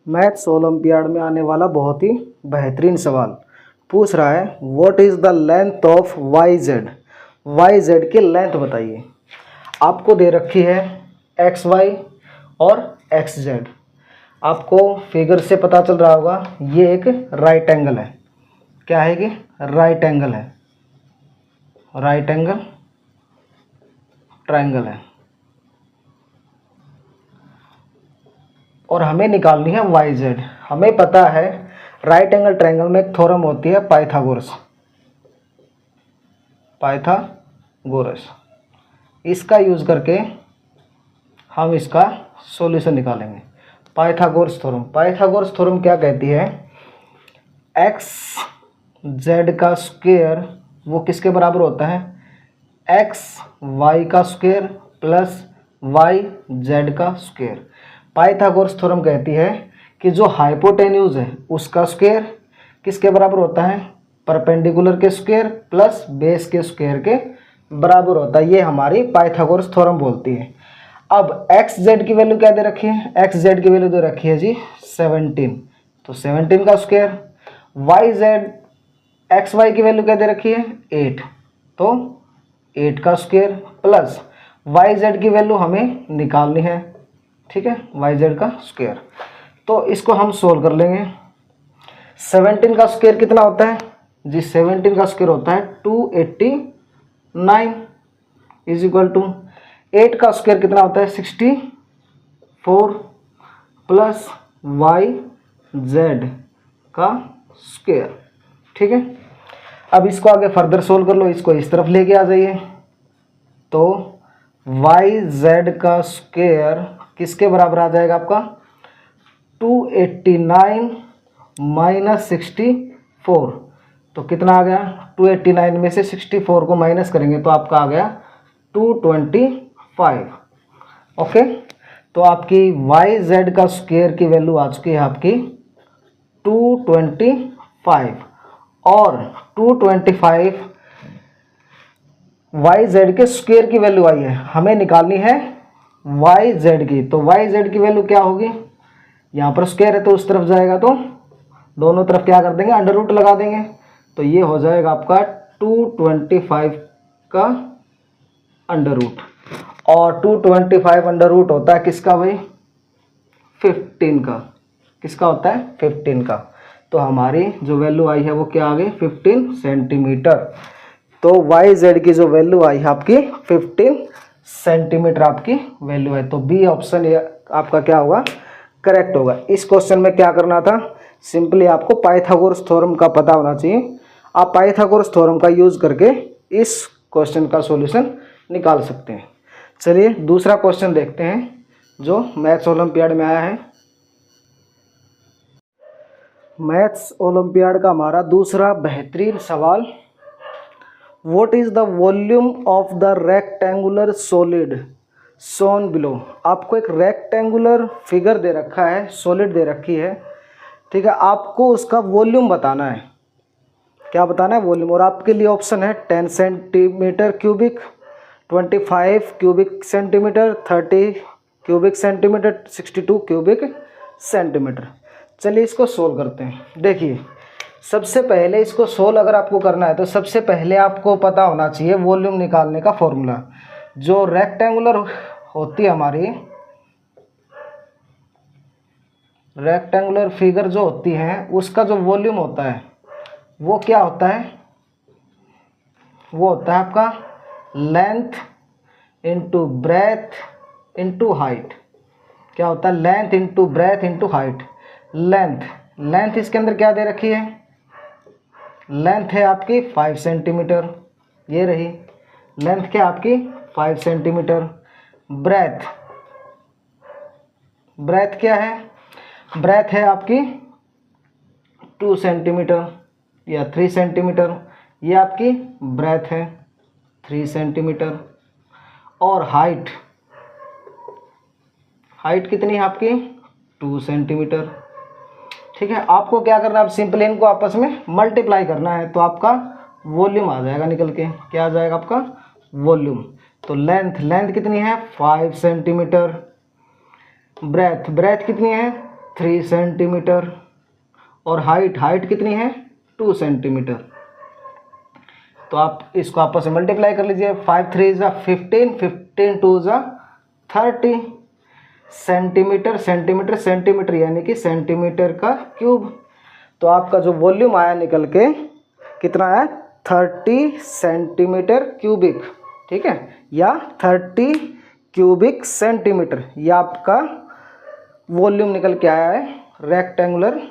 Maths olympiad में आने वाला बहुत ही बेहतरीन सवाल पूछ रहा है, what is the length of Y Z. Y Z की लेंथ बताइए। आपको दे रखी है एक्स वाई और एक्स जेड। आपको फिगर से पता चल रहा होगा ये एक राइट एंगल है। क्या है कि राइट एंगल है, राइट एंगल ट्रायंगल है। और हमें निकालनी है वाई जेड। हमें पता है राइट एंगल ट्रायंगल में एक थ्योरम होती है पाइथागोरस। पाइथागोरस इसका यूज करके हम इसका सॉल्यूशन निकालेंगे। पाइथागोरस थ्योरम क्या कहती है, एक्स जेड का स्क्वायर वो किसके बराबर होता है, एक्स वाई का स्क्वायर प्लस वाई जेड का स्क्वायर। पाइथागोरस थ्योरम कहती है कि जो हाइपोटेन्यूज है उसका स्क्वायर किसके बराबर होता है, परपेंडिकुलर के स्क्वायर प्लस बेस के स्क्वायर के बराबर होता है। ये हमारी पाइथागोरस थ्योरम बोलती है। अब एक्स जेड की वैल्यू क्या दे रखी है, एक्स जेड की वैल्यू दे रखी है जी 17, तो 17 का square. Y Z X Y की वैल्यू क्या दे रखी है 8, तो 8 का स्क्वायर प्लस वाई जेड की वैल्यू हमें निकालनी है, ठीक है, वाई जेड का स्क्वायर। तो इसको हम सोल्व कर लेंगे। 17 का स्क्वायर कितना होता है जी, 17 का स्क्वायर होता है 289 इज इक्वल टू 8 का स्क्वायर कितना होता है 64 प्लस वाई जेड का स्क्वायर, ठीक है। अब इसको आगे फर्दर सोल्व कर लो, इसको इस तरफ लेके आ जाइए। तो वाई जेड का स्क्वायर किसके बराबर आ जाएगा आपका 289 माइनस 64, तो कितना आ गया 289 में से 64 को माइनस करेंगे तो आपका आ गया 225। ओके, तो आपकी वाई जेड का स्क्वायर की वैल्यू आ चुकी है आपकी 225 और 225 वाई जेड के स्क्वायर की वैल्यू आई है। हमें निकालनी है वाई जेड की, तो वाई जेड की वैल्यू क्या होगी, यहाँ पर स्क्वायर है तो उस तरफ जाएगा तो दोनों तरफ क्या कर देंगे अंडर रूट लगा देंगे, तो ये हो जाएगा आपका 225 का अंडर रूट। और 225 अंडर रूट होता है किसका भाई 15 का, किसका होता है 15 का। तो हमारी जो वैल्यू आई है वो क्या आ गई 15 सेंटीमीटर। तो वाई जेड की जो वैल्यू आई है आपकी 15 सेंटीमीटर आपकी वैल्यू है। तो बी ऑप्शन आपका क्या होगा करेक्ट होगा। इस क्वेश्चन में क्या करना था, सिंपली आपको पाइथागोरस थ्योरम का पता होना चाहिए। आप पाइथागोरस थ्योरम का यूज करके इस क्वेश्चन का सॉल्यूशन निकाल सकते हैं। चलिए दूसरा क्वेश्चन देखते हैं जो मैथ्स ओलंपियाड में आया है। मैथ्स ओलंपियाड का हमारा दूसरा बेहतरीन सवाल, what is the volume of the rectangular solid shown below. आपको एक रेक्टेंगुलर फिगर दे रखा है, सॉलिड दे रखी है, ठीक है। आपको उसका वॉल्यूम बताना है। क्या बताना है वॉल्यूम, और आपके लिए ऑप्शन है 10 centimetre cubic, 25 cubic centimetre, 30 cubic centimetre, 62 cubic centimetre. चलिए इसको सोल्व करते हैं। देखिए सबसे पहले इसको सोल्व अगर आपको करना है तो सबसे पहले आपको पता होना चाहिए वॉल्यूम निकालने का फॉर्मूला। जो रेक्टेंगुलर होती है हमारी रेक्टेंगुलर फिगर जो होती है उसका जो वॉल्यूम होता है वो क्या होता है, वो होता है आपका length into breadth into height. क्या होता है length into breadth into height. Length इसके अंदर क्या दे रखी है, लेंथ है आपकी 5 सेंटीमीटर, ये रही लेंथ क्या आपकी 5 सेंटीमीटर। ब्रेथ क्या है, ब्रेथ है आपकी 2 सेंटीमीटर या 3 सेंटीमीटर, ये आपकी ब्रेथ है 3 सेंटीमीटर। और हाइट कितनी है आपकी 2 सेंटीमीटर, ठीक है। आपको क्या करना है, आप सिंपली इनको आपस में मल्टीप्लाई करना है तो आपका वॉल्यूम आ जाएगा निकल के। क्या आ जाएगा आपका वॉल्यूम। तो लेंथ कितनी है 5 सेंटीमीटर, ब्रेथ कितनी है 3 सेंटीमीटर, और हाइट कितनी है 2 सेंटीमीटर। तो आप इसको आपस में मल्टीप्लाई कर लीजिए, 5 3 ज़ा 15, 15 2 ज़ा 30 सेंटीमीटर, सेंटीमीटर यानी कि सेंटीमीटर का क्यूब। तो आपका जो वॉल्यूम आया निकल के कितना है 30 सेंटीमीटर क्यूबिक, ठीक है, या 30 क्यूबिक सेंटीमीटर, यह आपका वॉल्यूम निकल के आया है रेक्टेंगुलर